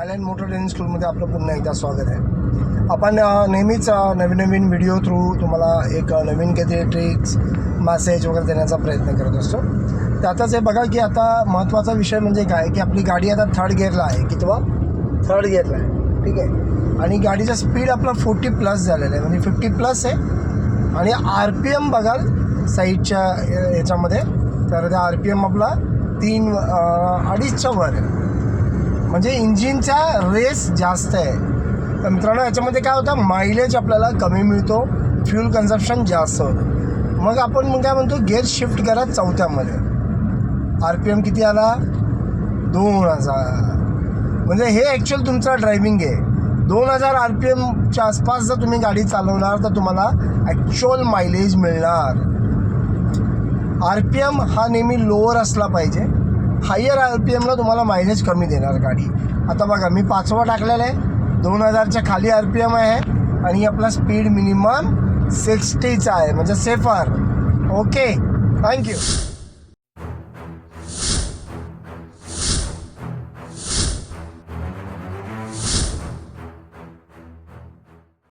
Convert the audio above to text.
Island motor training स्कूलमध्ये आपलं पुन्हा एकदा स्वागत आहे. आपण नेहमीच नवीन व्हिडिओ थ्रू तुम्हाला एक नवीन काहीतरी ट्रिक्स मॅसेज वगैरे देण्याचा प्रयत्न करत असतो. त्यातच हे बघा की आता महत्त्वाचा विषय म्हणजे काय की आपली गाडी आता थर्ड गिअरला आहे, कितवा थर्ड गिअरला आहे, ठीक आहे. आणि गाडीचा स्पीड आपला 40+ झालेला आहे, म्हणजे 50+ आहे. आणि RPM बघाल साईडच्या ह्याच्यामध्ये तर त्या RPM आपला 3-2.5च्या वर आहे, म्हणजे इंजिनचा रेस जास्त आहे. तर मित्रांनो याच्यामध्ये काय होतं, मायलेज आपल्याला कमी मिळतो, फ्यूल कन्झम्पशन जास्त होतं. मग आपण काय म्हणतो गिअर शिफ्ट करा 4थ्यामध्ये. RPM किती आला 2000, म्हणजे हे ॲक्च्युअल तुमचा ड्रायव्हिंग आहे. 2000 RPMच्या आसपास जर तुम्ही गाडी चालवणार तर तुम्हाला ॲक्च्युअल मायलेज मिळणार. RPM हा नेहमी लोअर असला पाहिजे. हायर RPMला तुम्हाला मायलेज कमी देणार गाडी. आता बघा मी 5वा टाकलेला आहे, 2000च्या खाली RPM आहे आणि आपला स्पीड मिनिमम 60चा आहे, म्हणजे सेफर. Okay, thank you.